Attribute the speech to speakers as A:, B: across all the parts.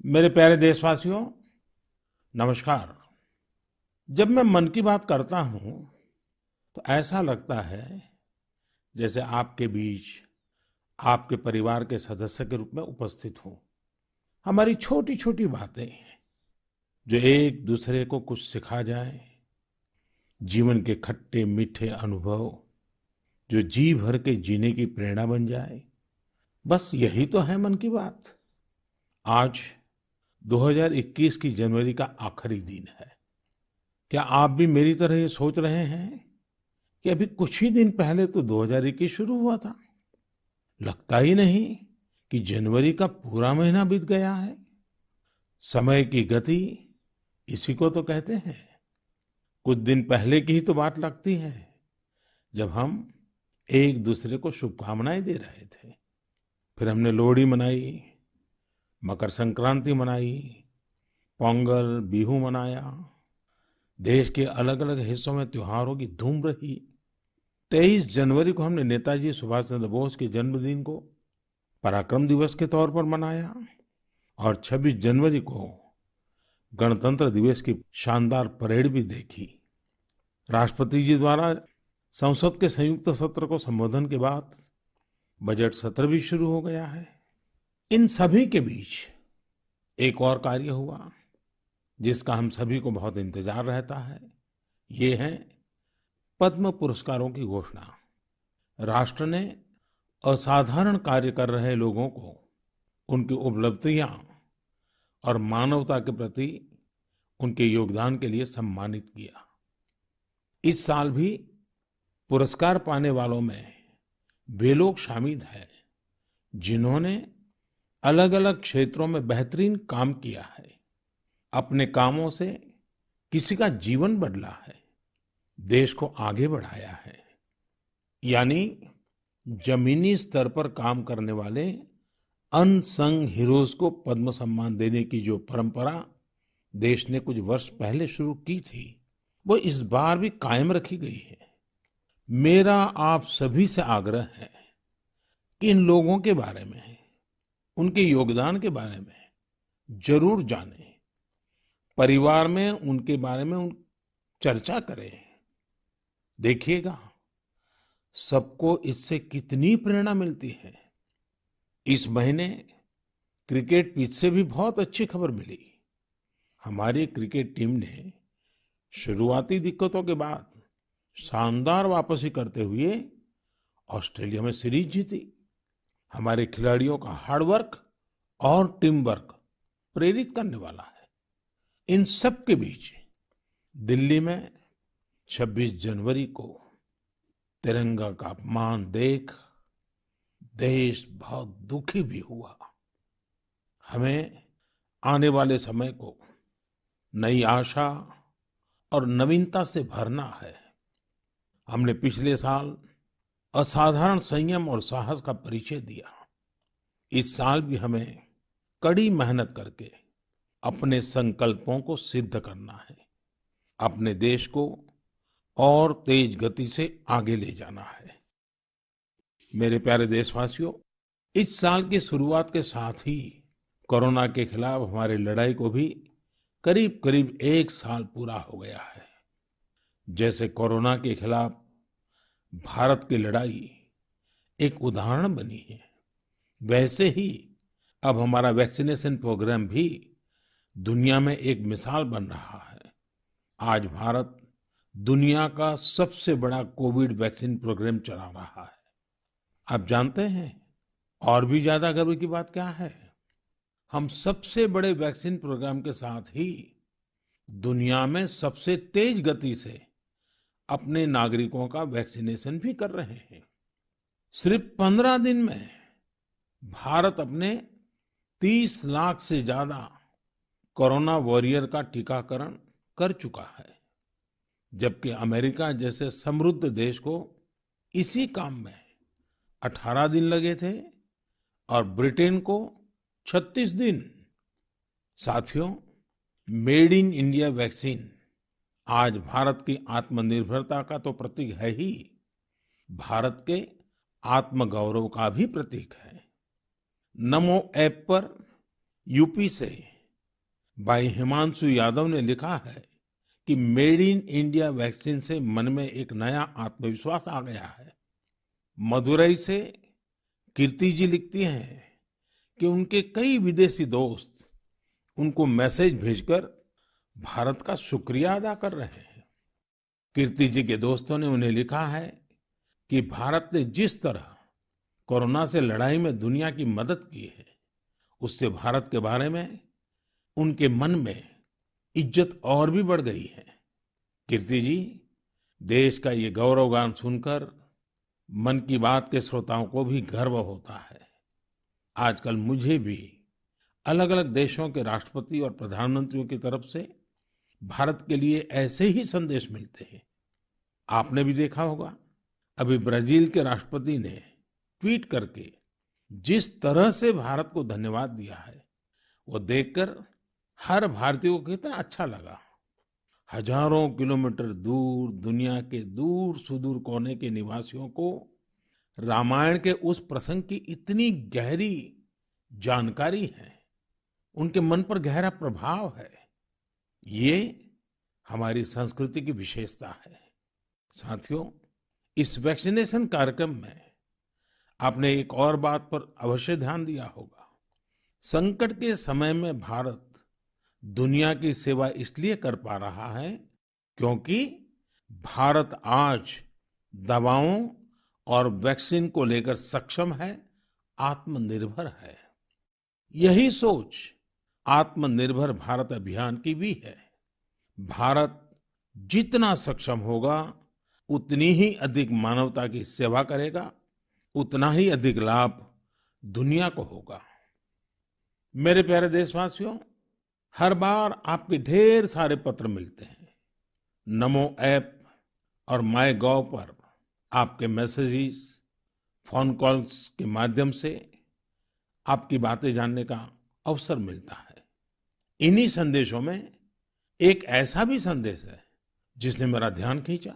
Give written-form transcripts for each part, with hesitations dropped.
A: मेरे प्यारे देशवासियों, नमस्कार। जब मैं मन की बात करता हूं तो ऐसा लगता है जैसे आपके बीच आपके परिवार के सदस्य के रूप में उपस्थित हूं। हमारी छोटी छोटी बातें जो एक दूसरे को कुछ सिखा जाए, जीवन के खट्टे मीठे अनुभव जो जी भर के जीने की प्रेरणा बन जाए, बस यही तो है मन की बात। आज 2021 की जनवरी का आखिरी दिन है। क्या आप भी मेरी तरह ये सोच रहे हैं कि अभी कुछ ही दिन पहले तो 2021 शुरू हुआ था? लगता ही नहीं कि जनवरी का पूरा महीना बीत गया है। समय की गति इसी को तो कहते हैं। कुछ दिन पहले की ही तो बात लगती है जब हम एक दूसरे को शुभकामनाएं दे रहे थे। फिर हमने लोहड़ी मनाई, मकर संक्रांति मनाई, पोंगल, बिहू मनाया। देश के अलग अलग हिस्सों में त्योहारों की धूम रही। 23 जनवरी को हमने नेताजी सुभाष चंद्र बोस के जन्मदिन को पराक्रम दिवस के तौर पर मनाया और 26 जनवरी को गणतंत्र दिवस की शानदार परेड भी देखी। राष्ट्रपति जी द्वारा संसद के संयुक्त सत्र को संबोधन के बाद बजट सत्र भी शुरू हो गया है। इन सभी के बीच एक और कार्य हुआ जिसका हम सभी को बहुत इंतजार रहता है। ये है पद्म पुरस्कारों की घोषणा। राष्ट्र ने असाधारण कार्य कर रहे लोगों को उनकी उपलब्धियां और मानवता के प्रति उनके योगदान के लिए सम्मानित किया। इस साल भी पुरस्कार पाने वालों में वे लोग शामिल हैं जिन्होंने अलग अलग क्षेत्रों में बेहतरीन काम किया है। अपने कामों से किसी का जीवन बदला है, देश को आगे बढ़ाया है। यानी जमीनी स्तर पर काम करने वाले अनसंग हीरोज को पद्म सम्मान देने की जो परंपरा देश ने कुछ वर्ष पहले शुरू की थी, वो इस बार भी कायम रखी गई है। मेरा आप सभी से आग्रह है कि इन लोगों के बारे में, उनके योगदान के बारे में जरूर जानें। परिवार में उनके बारे में चर्चा करें। देखिएगा सबको इससे कितनी प्रेरणा मिलती है। इस महीने क्रिकेट पिच से भी बहुत अच्छी खबर मिली। हमारी क्रिकेट टीम ने शुरुआती दिक्कतों के बाद शानदार वापसी करते हुए ऑस्ट्रेलिया में सीरीज जीती। हमारे खिलाड़ियों का हार्डवर्क और टीम वर्क प्रेरित करने वाला है। इन सब के बीच दिल्ली में 26 जनवरी को तिरंगा का अपमान देख देश बहुत दुखी भी हुआ। हमें आने वाले समय को नई आशा और नवीनता से भरना है। हमने पिछले साल असाधारण संयम और साहस का परिचय दिया। इस साल भी हमें कड़ी मेहनत करके अपने संकल्पों को सिद्ध करना है। अपने देश को और तेज गति से आगे ले जाना है। मेरे प्यारे देशवासियों, इस साल की शुरुआत के साथ ही कोरोना के खिलाफ हमारी लड़ाई को भी करीब करीब एक साल पूरा हो गया है। जैसे कोरोना के खिलाफ भारत की लड़ाई एक उदाहरण बनी है, वैसे ही अब हमारा वैक्सीनेशन प्रोग्राम भी दुनिया में एक मिसाल बन रहा है। आज भारत दुनिया का सबसे बड़ा कोविड वैक्सीन प्रोग्राम चला रहा है। आप जानते हैं और भी ज्यादा गर्व की बात क्या है? हम सबसे बड़े वैक्सीन प्रोग्राम के साथ ही दुनिया में सबसे तेज गति से अपने नागरिकों का वैक्सीनेशन भी कर रहे हैं। सिर्फ 15 दिन में भारत अपने 30 लाख से ज्यादा कोरोना वॉरियर का टीकाकरण कर चुका है, जबकि अमेरिका जैसे समृद्ध देश को इसी काम में 18 दिन लगे थे और ब्रिटेन को 36 दिन। साथियों, मेड इन इंडिया वैक्सीन आज भारत की आत्मनिर्भरता का तो प्रतीक है ही, भारत के आत्मगौरव का भी प्रतीक है। नमो ऐप पर यूपी से भाई हिमांशु यादव ने लिखा है कि मेड इन इंडिया वैक्सीन से मन में एक नया आत्मविश्वास आ गया है। मदुरई से कीर्ति जी लिखती हैं कि उनके कई विदेशी दोस्त उनको मैसेज भेजकर भारत का शुक्रिया अदा कर रहे हैं। कीर्ति जी के दोस्तों ने उन्हें लिखा है कि भारत ने जिस तरह कोरोना से लड़ाई में दुनिया की मदद की है, उससे भारत के बारे में उनके मन में इज्जत और भी बढ़ गई है। कीर्ति जी, देश का ये गौरवगान सुनकर मन की बात के श्रोताओं को भी गर्व होता है। आजकल मुझे भी अलग अलग देशों के राष्ट्रपति और प्रधानमंत्रियों की तरफ से भारत के लिए ऐसे ही संदेश मिलते हैं। आपने भी देखा होगा, अभी ब्राजील के राष्ट्रपति ने ट्वीट करके जिस तरह से भारत को धन्यवाद दिया है, वो देखकर हर भारतीय को कितना अच्छा लगा। हजारों किलोमीटर दूर दुनिया के दूर सुदूर कोने के निवासियों को रामायण के उस प्रसंग की इतनी गहरी जानकारी है, उनके मन पर गहरा प्रभाव है। ये हमारी संस्कृति की विशेषता है। साथियों, इस वैक्सीनेशन कार्यक्रम में आपने एक और बात पर अवश्य ध्यान दिया होगा। संकट के समय में भारत दुनिया की सेवा इसलिए कर पा रहा है क्योंकि भारत आज दवाओं और वैक्सीन को लेकर सक्षम है, आत्मनिर्भर है। यही सोच आत्मनिर्भर भारत अभियान की भी है। भारत जितना सक्षम होगा, उतनी ही अधिक मानवता की सेवा करेगा, उतना ही अधिक लाभ दुनिया को होगा। मेरे प्यारे देशवासियों, हर बार आपके ढेर सारे पत्र मिलते हैं। नमो ऐप और माय गॉव पर आपके मैसेजेस, फोन कॉल्स के माध्यम से आपकी बातें जानने का अवसर मिलता है। इन्हीं संदेशों में एक ऐसा भी संदेश है जिसने मेरा ध्यान खींचा।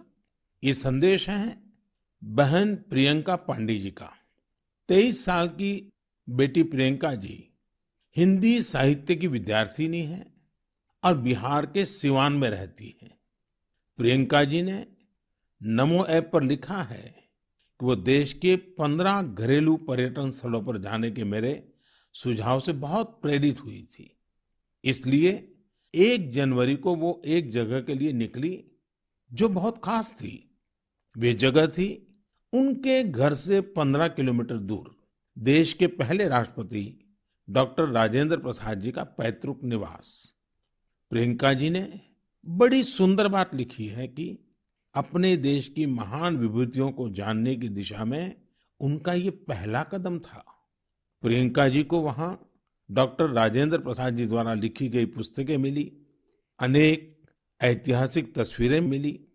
A: ये संदेश है बहन प्रियंका पांडे जी का। 23 साल की बेटी प्रियंका जी हिंदी साहित्य की विद्यार्थिनी है और बिहार के सिवान में रहती है। प्रियंका जी ने नमो ऐप पर लिखा है कि वो देश के 15 घरेलू पर्यटन स्थलों पर जाने के मेरे सुझाव से बहुत प्रेरित हुई थी। इसलिए 1 जनवरी को वो एक जगह के लिए निकली जो बहुत खास थी। वे जगह थी उनके घर से 15 किलोमीटर दूर देश के पहले राष्ट्रपति डॉक्टर राजेंद्र प्रसाद जी का पैतृक निवास। प्रियंका जी ने बड़ी सुंदर बात लिखी है कि अपने देश की महान विभूतियों को जानने की दिशा में उनका ये पहला कदम था। प्रियंका जी को वहां डॉक्टर राजेंद्र प्रसाद जी द्वारा लिखी गई पुस्तकें मिली, अनेक ऐतिहासिक तस्वीरें मिली।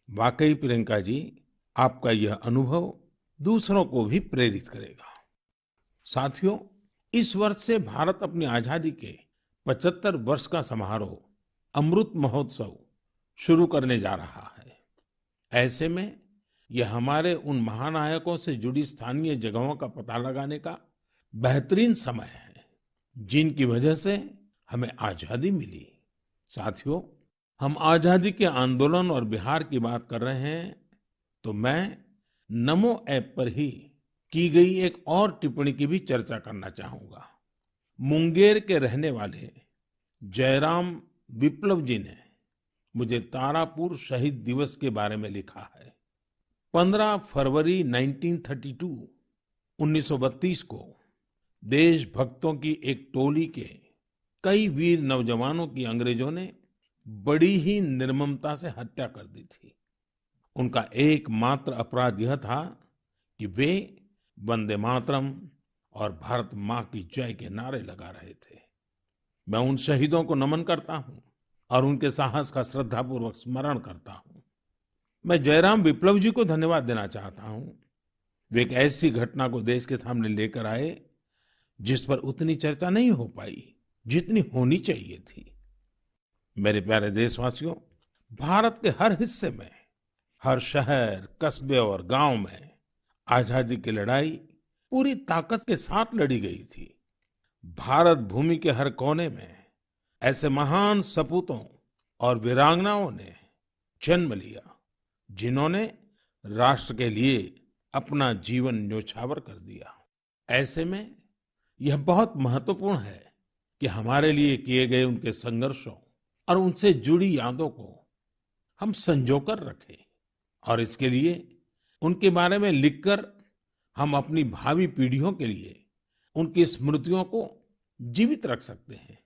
A: वाकई प्रियंका जी, आपका यह अनुभव दूसरों को भी प्रेरित करेगा। साथियों, इस वर्ष से भारत अपनी आजादी के 75 वर्ष का समारोह अमृत महोत्सव शुरू करने जा रहा है। ऐसे में यह हमारे उन महानायकों से जुड़ी स्थानीय जगहों का पता लगाने का बेहतरीन समय है जिनकी वजह से हमें आजादी मिली। साथियों, हम आजादी के आंदोलन और बिहार की बात कर रहे हैं तो मैं नमो ऐप पर ही की गई एक और टिप्पणी की भी चर्चा करना चाहूंगा। मुंगेर के रहने वाले जयराम विप्लव जी ने मुझे तारापुर शहीद दिवस के बारे में लिखा है। 15 फरवरी 1932 को देशभक्तों की एक टोली के कई वीर नौजवानों की अंग्रेजों ने बड़ी ही निर्ममता से हत्या कर दी थी। उनका एकमात्र अपराध यह था कि वे वंदे मातरम और भारत माँ की जय के नारे लगा रहे थे। मैं उन शहीदों को नमन करता हूँ और उनके साहस का श्रद्धापूर्वक स्मरण करता हूँ। मैं जयराम विप्लव जी को धन्यवाद देना चाहता हूँ। वे एक ऐसी घटना को देश के सामने लेकर आए जिस पर उतनी चर्चा नहीं हो पाई जितनी होनी चाहिए थी। मेरे प्यारे देशवासियों, भारत के हर हिस्से में, हर शहर, कस्बे और गांव में आजादी की लड़ाई पूरी ताकत के साथ लड़ी गई थी। भारत भूमि के हर कोने में ऐसे महान सपूतों और वीरांगनाओं ने जन्म लिया जिन्होंने राष्ट्र के लिए अपना जीवन न्योछावर कर दिया। ऐसे में यह बहुत महत्वपूर्ण है कि हमारे लिए किए गए उनके संघर्षों और उनसे जुड़ी यादों को हम संजो कर रखें और इसके लिए उनके बारे में लिखकर हम अपनी भावी पीढ़ियों के लिए उनकी स्मृतियों को जीवित रख सकते हैं।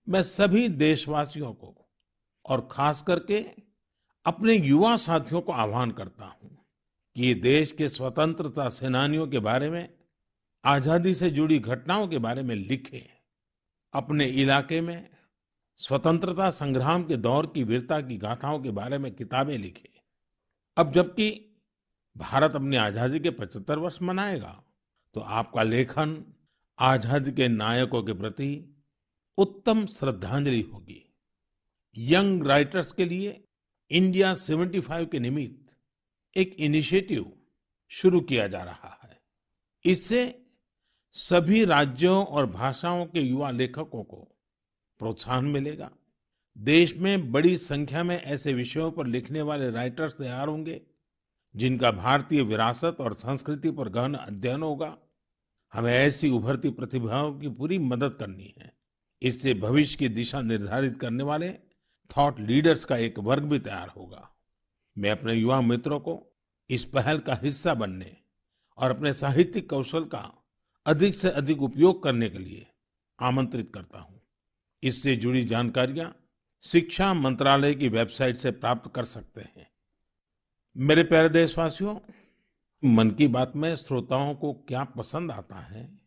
A: मैं सभी देशवासियों को और खास करके अपने युवा साथियों को आह्वान करता हूं कि ये देश के स्वतंत्रता सेनानियों के बारे में, आजादी से जुड़ी घटनाओं के बारे में लिखें। अपने इलाके में स्वतंत्रता संग्राम के दौर की वीरता की गाथाओं के बारे में किताबें लिखें। अब जबकि भारत अपनी आजादी के 75 वर्ष मनाएगा, तो आपका लेखन आजादी के नायकों के प्रति उत्तम श्रद्धांजलि होगी। यंग राइटर्स के लिए इंडिया 75 के निमित्त एक इनिशिएटिव शुरू किया जा रहा है। इससे सभी राज्यों और भाषाओं के युवा लेखकों को प्रोत्साहन मिलेगा। देश में बड़ी संख्या में ऐसे विषयों पर लिखने वाले राइटर्स तैयार होंगे जिनका भारतीय विरासत और संस्कृति पर गहन अध्ययन होगा। हमें ऐसी उभरती प्रतिभाओं की पूरी मदद करनी है। इससे भविष्य की दिशा निर्धारित करने वाले थॉट लीडर्स का एक वर्ग भी तैयार होगा। मैं अपने युवा मित्रों को इस पहल का हिस्सा बनने और अपने साहित्यिक कौशल का अधिक से अधिक उपयोग करने के लिए आमंत्रित करता हूं। इससे जुड़ी जानकारियां शिक्षा मंत्रालय की वेबसाइट से प्राप्त कर सकते हैं। मेरे प्यारे देशवासियों, मन की बात में श्रोताओं को क्या पसंद आता है,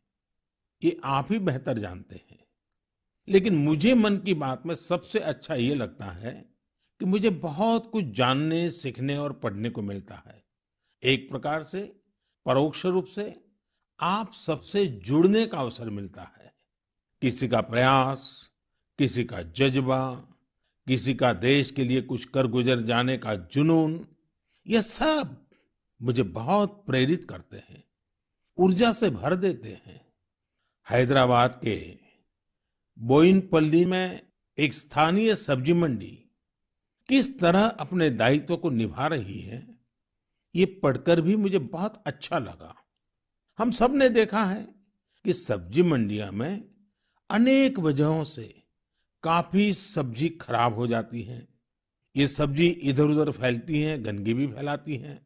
A: ये आप ही बेहतर जानते हैं। लेकिन मुझे मन की बात में सबसे अच्छा ये लगता है कि मुझे बहुत कुछ जानने, सीखने और पढ़ने को मिलता है। एक प्रकार से परोक्ष रूप से आप सबसे जुड़ने का अवसर मिलता है। किसी का प्रयास, किसी का जज्बा, किसी का देश के लिए कुछ कर गुजर जाने का जुनून, ये सब मुझे बहुत प्रेरित करते हैं, ऊर्जा से भर देते हैं। हैदराबाद के बोयिनपल्ली में एक स्थानीय सब्जी मंडी किस तरह अपने दायित्व को निभा रही है, ये पढ़कर भी मुझे बहुत अच्छा लगा। हम सब ने देखा है कि सब्जी मंडियां में अनेक वजहों से काफी सब्जी खराब हो जाती है। ये सब्जी इधर-उधर फैलती हैं, गंदगी भी फैलाती हैं।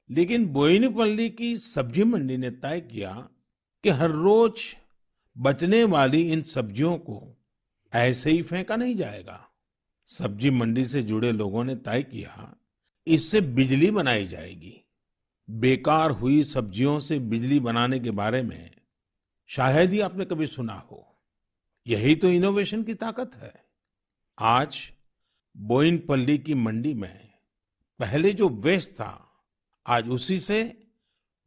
A: लेकिन बोयिनपल्ली की सब्जी मंडी ने तय किया कि हर रोज बचने वाली इन सब्जियों को ऐसे ही फेंका नहीं जाएगा। सब्जी मंडी से जुड़े लोगों ने तय किया इससे बिजली बनाई जाएगी। बेकार हुई सब्जियों से बिजली बनाने के बारे में शायद ही आपने कभी सुना हो। यही तो इनोवेशन की ताकत है। आज बोयिनपल्ली की मंडी में पहले जो वेस्ट था, आज उसी से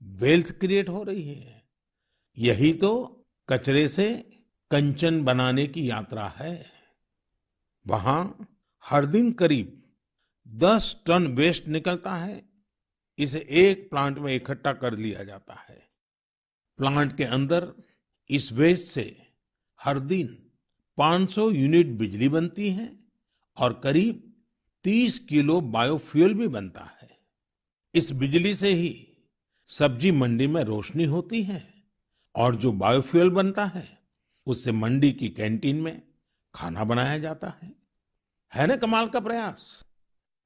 A: वेल्थ क्रिएट हो रही है। यही तो कचरे से कंचन बनाने की यात्रा है। वहां हर दिन करीब 10 टन वेस्ट निकलता है। इसे एक प्लांट में इकट्ठा कर लिया जाता है। प्लांट के अंदर इस वेस्ट से हर दिन 500 यूनिट बिजली बनती है और करीब 30 किलो बायोफ्यूल भी बनता है। इस बिजली से ही सब्जी मंडी में रोशनी होती है और जो बायोफ्यूल बनता है उससे मंडी की कैंटीन में खाना बनाया जाता है ना कमाल का प्रयास।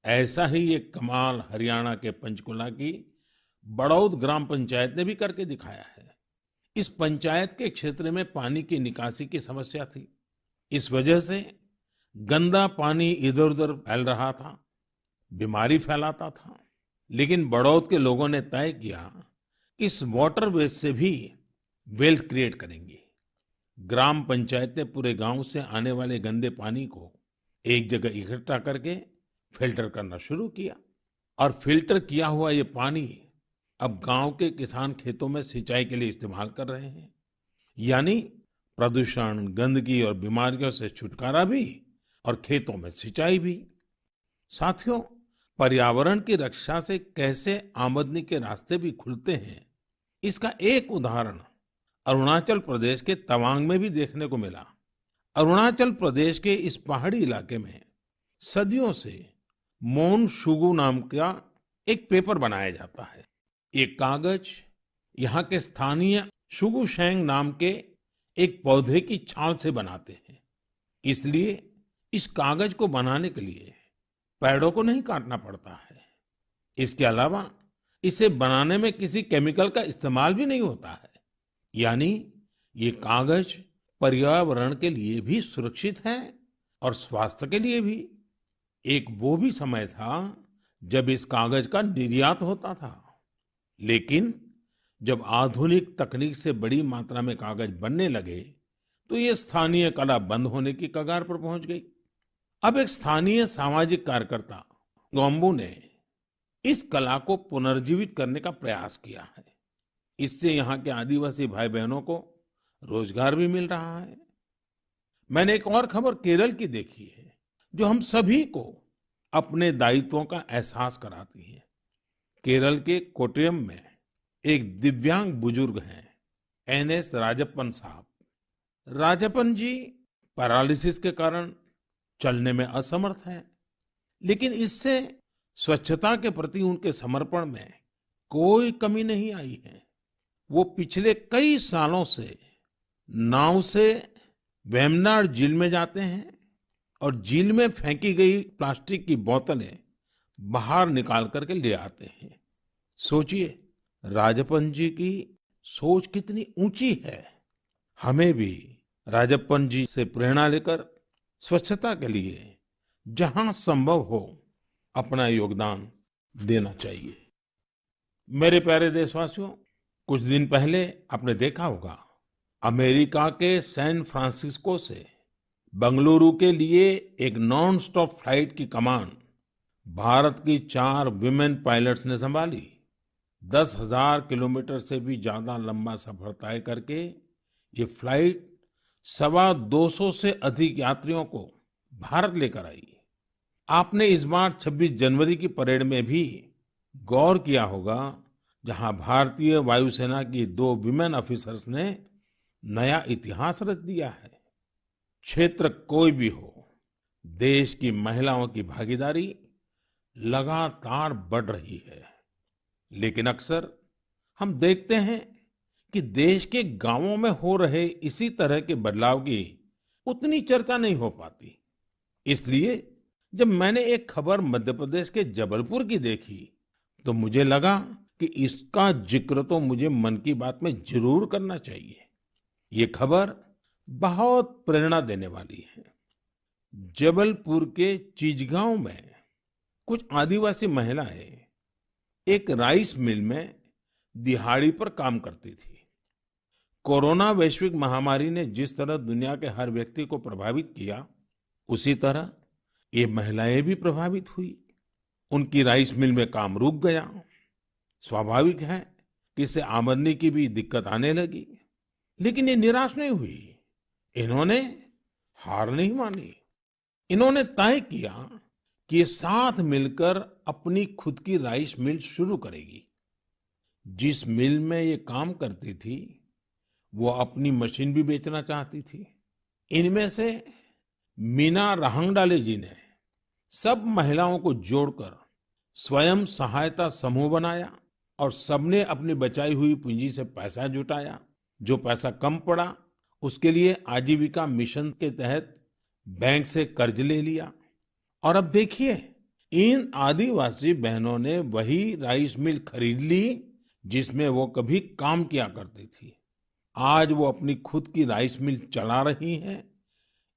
A: ऐसा ही एक कमाल हरियाणा के पंचकुला की बड़ौद ग्राम पंचायत ने भी करके दिखाया है। इस पंचायत के क्षेत्र में पानी की निकासी की समस्या थी। इस वजह से गंदा पानी इधर-उधर फैल रहा था, बीमारी फैलाता था। लेकिन बड़ौद के लोगों ने तय किया इस वाटर वेस्ट से भी वेल्थ क्रिएट करेंगे। ग्राम पंचायत ने पूरे गांव से आने वाले गंदे पानी को एक जगह इकट्ठा करके फिल्टर करना शुरू किया और फिल्टर किया हुआ ये पानी अब गांव के किसान खेतों में सिंचाई के लिए इस्तेमाल कर रहे हैं। यानी प्रदूषण, गंदगी और बीमारियों से छुटकारा भी और खेतों में सिंचाई भी। साथियों, पर्यावरण की रक्षा से कैसे आमदनी के रास्ते भी खुलते हैं, इसका एक उदाहरण अरुणाचल प्रदेश के तवांग में भी देखने को मिला। अरुणाचल प्रदेश के इस पहाड़ी इलाके में सदियों से मोन शुगु नाम का एक पेपर बनाया जाता है। ये कागज यहाँ के स्थानीय शुगु शेंग नाम के एक पौधे की छाल से बनाते हैं। इसलिए इस कागज को बनाने के लिए पेड़ों को नहीं काटना पड़ता है। इसके अलावा इसे बनाने में किसी केमिकल का इस्तेमाल भी नहीं होता है। यानी ये कागज पर्यावरण के लिए भी सुरक्षित है और स्वास्थ्य के लिए भी। एक वो भी समय था जब इस कागज का निर्यात होता था, लेकिन जब आधुनिक तकनीक से बड़ी मात्रा में कागज बनने लगे तो ये स्थानीय कला बंद होने की कगार पर पहुंच गई। अब एक स्थानीय सामाजिक कार्यकर्ता गोम्बू ने इस कला को पुनर्जीवित करने का प्रयास किया है। इससे यहाँ के आदिवासी भाई बहनों को रोजगार भी मिल रहा है। मैंने एक और खबर केरल की देखी है जो हम सभी को अपने दायित्वों का एहसास कराती है। केरल के कोट्टयम में एक दिव्यांग बुजुर्ग हैं, एनएस राजप्पन साहब। राजप्पन जी पैरालिसिस के कारण चलने में असमर्थ हैं, लेकिन इससे स्वच्छता के प्रति उनके समर्पण में कोई कमी नहीं आई है। वो पिछले कई सालों से नाव से वेम्बनाड झील में जाते हैं और झील में फेंकी गई प्लास्टिक की बोतलें बाहर निकाल करके ले आते हैं। सोचिए, राजप्पन जी की सोच कितनी ऊंची है। हमें भी राजप्पन जी से प्रेरणा लेकर स्वच्छता के लिए जहां संभव हो अपना योगदान देना चाहिए। मेरे प्यारे देशवासियों, कुछ दिन पहले आपने देखा होगा, अमेरिका के सैन फ्रांसिस्को से बंगलुरु के लिए एक नॉन स्टॉप फ्लाइट की कमान भारत की 4 विमेन पायलट्स ने संभाली। 10,000 किलोमीटर से भी ज्यादा लंबा सफर तय करके ये फ्लाइट 225 से अधिक यात्रियों को भारत लेकर आई। आपने इस बार 26 जनवरी की परेड में भी गौर किया होगा, जहां भारतीय वायुसेना की 2 विमेन ऑफिसर्स ने नया इतिहास रच दिया है। क्षेत्र कोई भी हो, देश की महिलाओं की भागीदारी लगातार बढ़ रही है। लेकिन अक्सर हम देखते हैं कि देश के गांवों में हो रहे इसी तरह के बदलाव की उतनी चर्चा नहीं हो पाती। इसलिए जब मैंने एक खबर मध्य प्रदेश के जबलपुर की देखी तो मुझे लगा कि इसका जिक्र तो मुझे मन की बात में जरूर करना चाहिए। ये खबर बहुत प्रेरणा देने वाली है। जबलपुर के चिचगांव में कुछ आदिवासी महिलाएं एक राइस मिल में दिहाड़ी पर काम करती थी। कोरोना वैश्विक महामारी ने जिस तरह दुनिया के हर व्यक्ति को प्रभावित किया, उसी तरह ये महिलाएं भी प्रभावित हुई। उनकी राइस मिल में काम रुक गया। स्वाभाविक है कि इससे आमदनी की भी दिक्कत आने लगी, लेकिन ये निराश नहीं हुई। इन्होंने हार नहीं मानी। इन्होंने तय किया कि ये साथ मिलकर अपनी खुद की राइस मिल शुरू करेगी। जिस मिल में ये काम करती थी, वो अपनी मशीन भी बेचना चाहती थी। इनमें से मीना रहंगडाले जी ने सब महिलाओं को जोड़कर स्वयं सहायता समूह बनाया और सबने अपनी बचाई हुई पूंजी से पैसा जुटाया। जो पैसा कम पड़ा, उसके लिए आजीविका मिशन के तहत बैंक से कर्ज ले लिया। और अब देखिए, इन आदिवासी बहनों ने वही राइस मिल खरीद ली जिसमें वो कभी काम किया करती थी। आज वो अपनी खुद की राइस मिल चला रही हैं।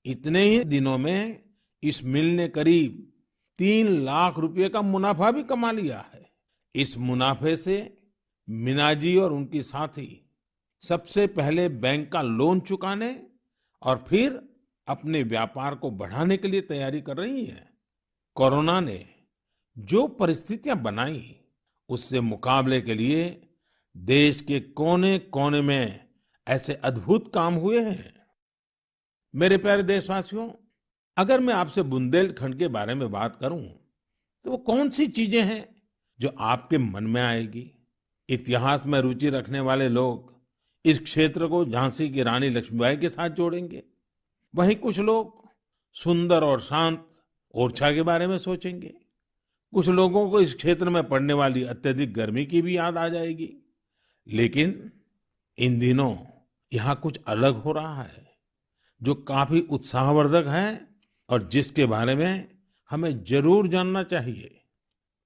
A: इतने ही दिनों में इस मिल ने करीब 3 लाख रुपए का मुनाफा भी कमा लिया है। इस मुनाफे से मीना जी और उनकी साथी सबसे पहले बैंक का लोन चुकाने और फिर अपने व्यापार को बढ़ाने के लिए तैयारी कर रही हैं। कोरोना ने जो परिस्थितियां बनाई, उससे मुकाबले के लिए देश के कोने-कोने में ऐसे अद्भुत काम हुए हैं। मेरे प्यारे देशवासियों, अगर मैं आपसे बुंदेलखंड के बारे में बात करूं, तो वो कौन सी चीजें हैं जो आपके मन में आएगी? इतिहास में रुचि रखने वाले लोग इस क्षेत्र को झांसी की रानी लक्ष्मीबाई के साथ जोड़ेंगे। वहीं कुछ लोग सुंदर और शांत ओरछा के बारे में सोचेंगे। कुछ लोगों को इस क्षेत्र में पड़ने वाली अत्यधिक गर्मी की भी याद आ जाएगी। लेकिन इन दिनों यहाँ कुछ अलग हो रहा है जो काफी उत्साहवर्धक है और जिसके बारे में हमें जरूर जानना चाहिए।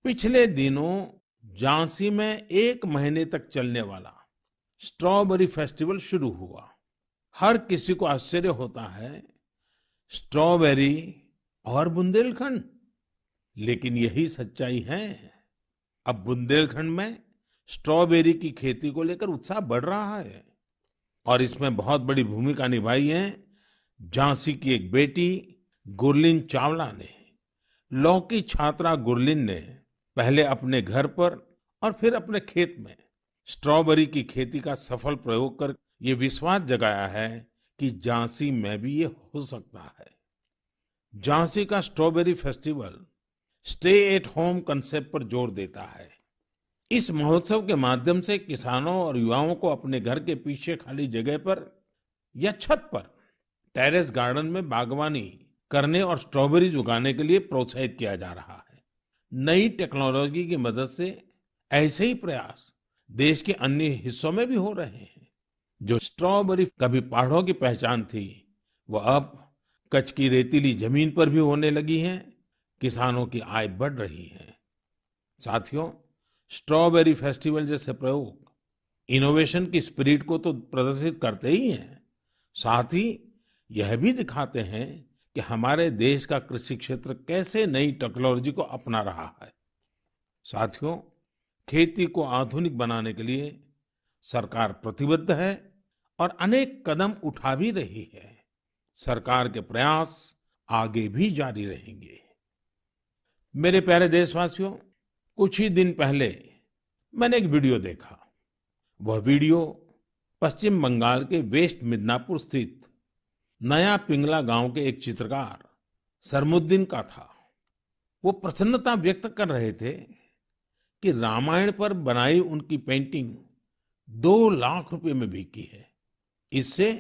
A: पिछले दिनों झांसी में 1 महीने तक चलने वाला स्ट्रॉबेरी फेस्टिवल शुरू हुआ। हर किसी को आश्चर्य होता है, स्ट्रॉबेरी और बुंदेलखंड, लेकिन यही सच्चाई है। अब बुंदेलखंड में स्ट्रॉबेरी की खेती को लेकर उत्साह बढ़ रहा है और इसमें बहुत बड़ी भूमिका निभाई है झांसी की एक बेटी गुरलीन चावला ने। लॉ की छात्रा गुरलीन ने पहले अपने घर पर और फिर अपने खेत में स्ट्रॉबेरी की खेती का सफल प्रयोग कर ये विश्वास जगाया है कि झांसी में भी ये हो सकता है। झांसी का strawberry festival stay at home concept पर जोर देता है। इस महोत्सव के माध्यम से किसानों और युवाओं को अपने घर के पीछे खाली जगह पर या छत पर टेरेस गार्डन में बागवानी करने और स्ट्रॉबेरीज उगाने के लिए प्रोत्साहित किया जा रहा है। नई टेक्नोलॉजी की मदद से ऐसे ही प्रयास देश के अन्य हिस्सों में भी हो रहे हैं। जो स्ट्रॉबेरी कभी पहाड़ों की पहचान थी, वो अब कच्छ की रेतीली जमीन पर भी होने लगी हैं। किसानों की आय बढ़ रही है। साथियों, स्ट्रॉबेरी फेस्टिवल जैसे प्रयोग इनोवेशन की स्पिरिट को तो प्रदर्शित करते ही हैं, साथ ही यह भी दिखाते हैं कि हमारे देश का कृषि क्षेत्र कैसे नई टेक्नोलॉजी को अपना रहा है। साथियों, खेती को आधुनिक बनाने के लिए सरकार प्रतिबद्ध है और अनेक कदम उठा भी रही है। सरकार के प्रयास आगे भी जारी रहेंगे। मेरे प्यारे देशवासियों, कुछ ही दिन पहले मैंने एक वीडियो देखा। वह वीडियो पश्चिम बंगाल के वेस्ट मिदनापुर स्थित नया पिंगला गांव के एक चित्रकार सरमुद्दीन का था। वो प्रसन्नता व्यक्त कर रहे थे कि रामायण पर बनाई उनकी पेंटिंग 2 लाख रुपए में बिकी है। इससे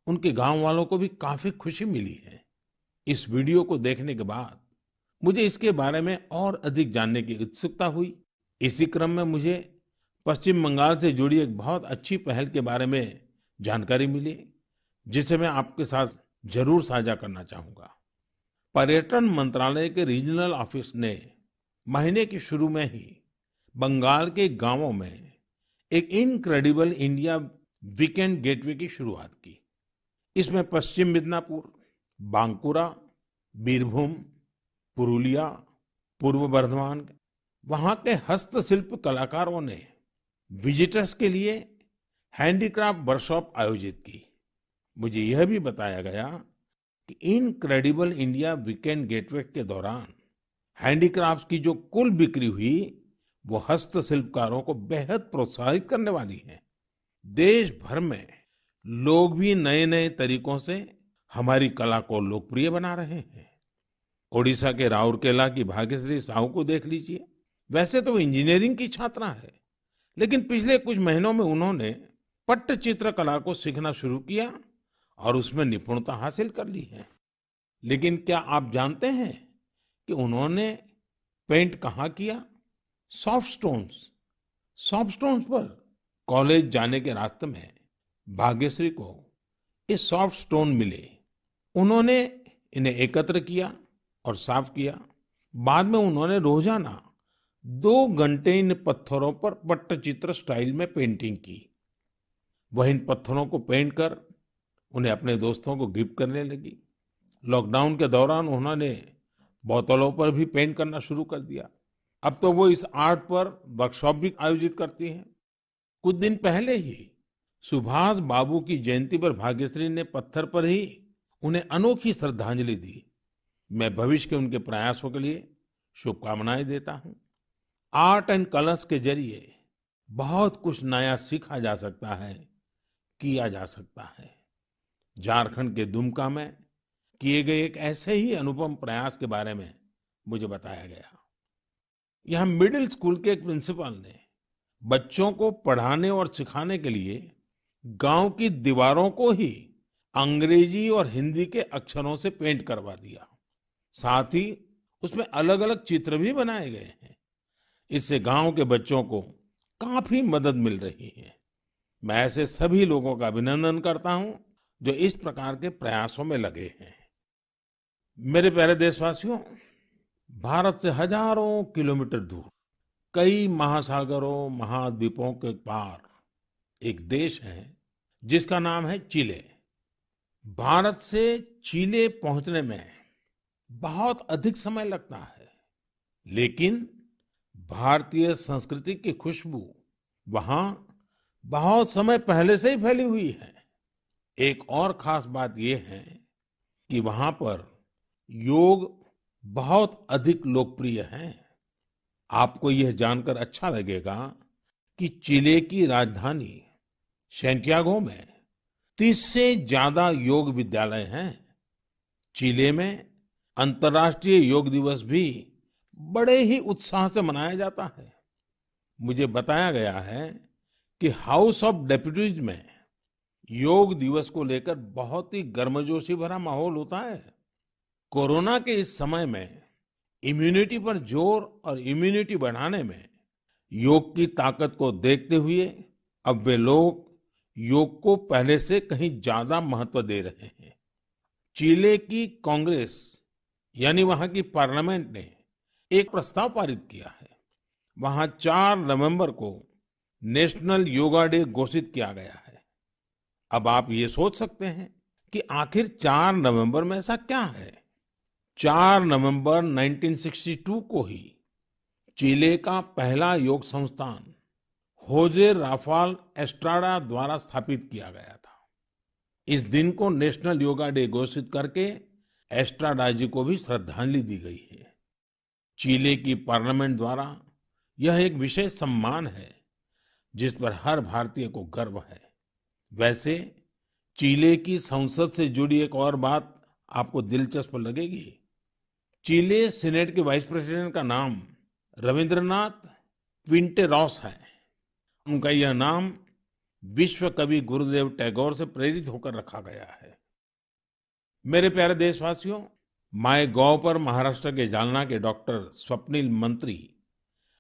A: उनके गांव वालों को भी काफी खुशी मिली है। इस वीडियो को देखने के बाद मुझे इसके बारे में और अधिक जानने की उत्सुकता हुई। इसी क्रम में मुझे पश्चिम बंगाल से जुड़ी एक बहुत अच्छी पहल के बारे में जानकारी मिली, जिसे मैं आपके साथ जरूर साझा करना चाहूंगा। पर्यटन मंत्रालय के रीजनल ऑफिस ने महीने के शुरू में ही बंगाल के गांवों में एक इनक्रेडिबल इंडिया वीकेंड गेटवे की शुरुआत की। इसमें पश्चिम मिदनापुर, बांकुरा, बीरभूम, पुरुलिया, पूर्व बर्धमान, वहां के हस्तशिल्प कलाकारों ने विजिटर्स के लिए हैंडीक्राफ्ट वर्कशॉप आयोजित की। मुझे यह भी बताया गया कि इनक्रेडिबल इंडिया वीकेंड गेटवे के दौरान हैंडीक्राफ्ट्स की जो कुल बिक्री हुई, वो हस्तशिल्पकारों को बेहद प्रोत्साहित करने वाली है। देश भर में लोग भी नए नए तरीकों से हमारी कला को लोकप्रिय बना रहे हैं। ओडिशा के राउरकेला की भाग्यश्री साहू को देख लीजिए। वैसे तो इंजीनियरिंग की छात्रा है, लेकिन पिछले कुछ महीनों में उन्होंने पट्टचित्र कला को सीखना शुरू किया और उसमें निपुणता हासिल कर ली है। लेकिन क्या आप जानते हैं कि उन्होंने पेंट कहाँ किया? सॉफ्ट स्टोन्स पर। कॉलेज जाने के रास्ते में भाग्यश्री को ये सॉफ्ट स्टोन मिले। उन्होंने इन्हें एकत्र किया और साफ किया। बाद में उन्होंने रोजाना 2 घंटे इन पत्थरों पर पट्टचित्र स्टाइल में पेंटिंग की। वह इन पत्थरों को पेंट कर उन्हें अपने दोस्तों को गिफ्ट करने लगी। लॉकडाउन के दौरान उन्होंने बोतलों पर भी पेंट करना शुरू कर दिया। अब तो वो इस आर्ट पर वर्कशॉप भी आयोजित करती हैं। कुछ दिन पहले ही सुभाष बाबू की जयंती पर भाग्यश्री ने पत्थर पर ही उन्हें अनोखी श्रद्धांजलि दी। मैं भविष्य के उनके प्रयासों के लिए शुभकामनाएं देता हूं। आर्ट एंड कलर्स के जरिए बहुत कुछ नया सीखा जा सकता है, किया जा सकता है। झारखंड के दुमका में किए गए एक ऐसे ही अनुपम प्रयास के बारे में मुझे बताया गया। यहाँ मिडिल स्कूल के एक प्रिंसिपल ने बच्चों को पढ़ाने और सिखाने के लिए गांव की दीवारों को ही अंग्रेजी और हिंदी के अक्षरों से पेंट करवा दिया। साथ ही उसमें अलग-अलग चित्र भी बनाए गए हैं। इससे गांव के बच्चों को काफी मदद मिल रही है। मैं ऐसे सभी लोगों का अभिनंदन करता हूं जो इस प्रकार के प्रयासों में लगे हैं। मेरे प्यारे देशवासियों, भारत से हजारों किलोमीटर दूर, कई महासागरों, महाद्वीपों के पार एक देश है जिसका नाम है चिले। भारत से चिले पहुंचने में बहुत अधिक समय लगता है, लेकिन भारतीय संस्कृति की खुशबू वहां बहुत समय पहले से ही फैली हुई है। एक और खास बात यह है कि वहां पर योग बहुत अधिक लोकप्रिय है। आपको यह जानकर अच्छा लगेगा कि चिले की राजधानी सैंटियागो में 30 से ज्यादा योग विद्यालय हैं। चिले में अंतर्राष्ट्रीय योग दिवस भी बड़े ही उत्साह से मनाया जाता है। मुझे बताया गया है कि हाउस ऑफ डेप्यूटीज में योग दिवस को लेकर बहुत ही गर्मजोशी भरा माहौल होता है। कोरोना के इस समय में इम्यूनिटी पर जोर और इम्यूनिटी बढ़ाने में योग की ताकत को देखते हुए अब वे लोग योग को पहले से कहीं ज्यादा महत्व दे रहे हैं। चिले की कांग्रेस यानी वहां की पार्लियामेंट ने एक प्रस्ताव पारित किया है। वहां 4 नवंबर को नेशनल योगा डे घोषित किया गया है। अब आप ये सोच सकते हैं कि आखिर 4 नवंबर में ऐसा क्या है। 4 नवंबर 1962 को ही चिले का पहला योग संस्थान होजे राफाल एस्ट्राडा द्वारा स्थापित किया गया था। इस दिन को नेशनल योगा डे घोषित करके एस्ट्राडा जी को भी श्रद्धांजलि दी गई है। चिले की पार्लियामेंट द्वारा यह एक विशेष सम्मान है जिस पर हर भारतीय को गर्व है। वैसे चिले की संसद से जुड़ी एक और बात आपको दिलचस्प लगेगी। चिले सीनेट के वाइस प्रेसिडेंट का नाम रविंद्रनाथ क्विंटेरॉस है। उनका यह नाम विश्व कवि गुरुदेव टैगोर से प्रेरित होकर रखा गया है। मेरे प्यारे देशवासियों, माय गॉव पर महाराष्ट्र के जालना के डॉक्टर स्वप्निल मंत्री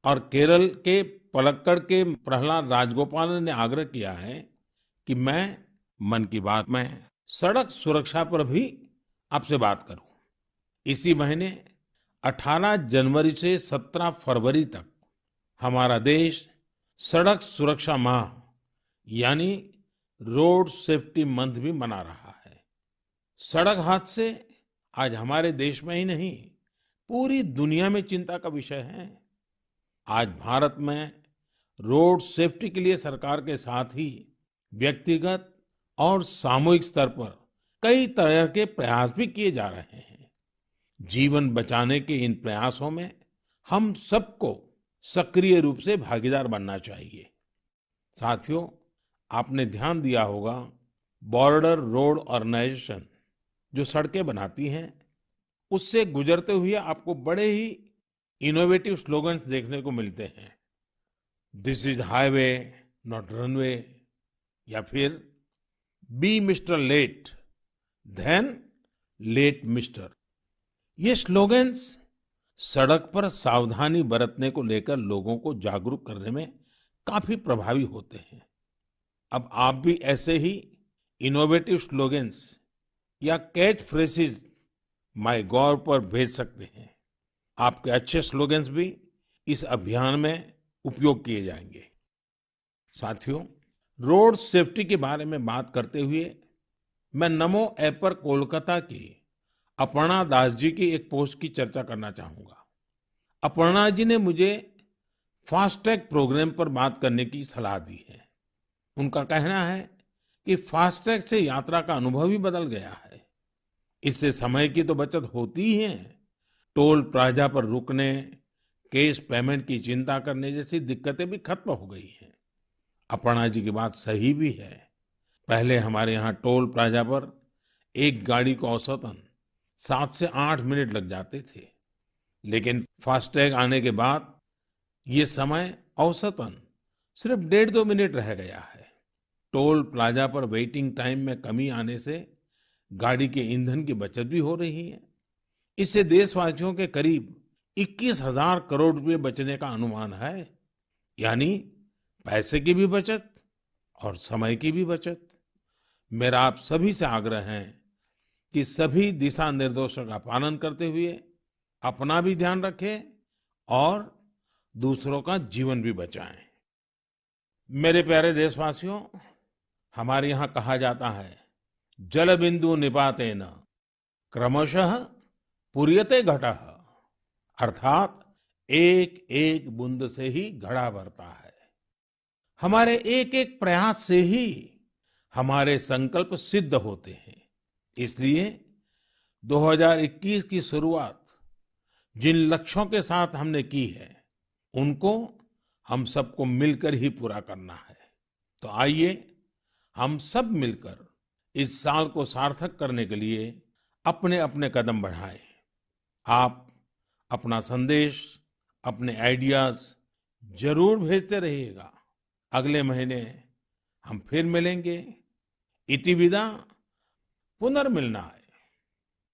A: और केरल के पलक्कड़ के प्रहलाद राजगोपालन ने आग्रह किया है कि मैं मन की बात में सड़क सुरक्षा पर भी आपसे बात करूं। इसी महीने 18 जनवरी से 17 फरवरी तक हमारा देश सड़क सुरक्षा माह यानी रोड सेफ्टी मंथ भी मना रहा है। सड़क हादसे आज हमारे देश में ही नहीं, पूरी दुनिया में चिंता का विषय है। आज भारत में रोड सेफ्टी के लिए सरकार के साथ ही व्यक्तिगत और सामूहिक स्तर पर कई तरह के प्रयास भी किए जा रहे हैं। जीवन बचाने के इन प्रयासों में हम सबको सक्रिय रूप से भागीदार बनना चाहिए। साथियों, आपने ध्यान दिया होगा, बॉर्डर रोड ऑर्गेनाइजेशन जो सड़कें बनाती हैं, उससे गुजरते हुए आपको बड़े ही इनोवेटिव स्लोगन्स देखने को मिलते हैं। This is highway not runway, या फिर be mister late than late mister. ये स्लोगन्स सड़क पर सावधानी बरतने को लेकर लोगों को जागरूक करने में काफी प्रभावी होते हैं। अब आप भी ऐसे ही इनोवेटिव स्लोगन्स या कैच फ्रेजेस माय गॉव पर भेज सकते हैं। आपके अच्छे स्लोगन्स भी इस अभियान में उपयोग किए जाएंगे। साथियों, रोड सेफ्टी के बारे में बात करते हुए मैं नमो ऐप पर कोलकाता की अपर्णा दास जी की एक पोस्ट की चर्चा करना चाहूंगा। अपर्णा जी ने मुझे फास्टैग प्रोग्राम पर बात करने की सलाह दी है। उनका कहना है कि फास्टैग से यात्रा का अनुभव ही बदल गया है। इससे समय की तो बचत होती ही है, टोल प्लाजा पर रुकने, कैश पेमेंट की चिंता करने जैसी दिक्कतें भी खत्म हो गई हैं। अपर्णा जी की बात सही भी है। पहले हमारे यहाँ टोल प्लाजा पर एक गाड़ी को औसतन 7 से 8 मिनट लग जाते थे, लेकिन फास्टैग आने के बाद ये समय औसतन सिर्फ 1.5-2 मिनट रह गया है। टोल प्लाजा पर वेटिंग टाइम में कमी आने से गाड़ी के ईंधन की बचत भी हो रही है। इससे देशवासियों के करीब 21,000 करोड़ रुपए बचने का अनुमान है। यानी पैसे की भी बचत और समय की भी बचत। मेरा आप सभी से आग्रह है कि सभी दिशा निर्देशों का पालन करते हुए अपना भी ध्यान रखें और दूसरों का जीवन भी बचाएं। मेरे प्यारे देशवासियों, हमारे यहाँ कहा जाता है, जल बिंदु निपातेन क्रमशः पूर्यते घटः। अर्थात एक एक बूंद से ही घड़ा भरता है। हमारे एक एक प्रयास से ही हमारे संकल्प सिद्ध होते हैं। इसलिए 2021 की शुरुआत जिन लक्ष्यों के साथ हमने की है, उनको हम सबको मिलकर ही पूरा करना है। तो आइए हम सब मिलकर इस साल को सार्थक करने के लिए अपने अपने कदम बढ़ाएं। आप अपना संदेश, अपने आइडियाज जरूर भेजते रहिएगा। अगले महीने हम फिर मिलेंगे। इति विदा, पुनर्मिलनाय।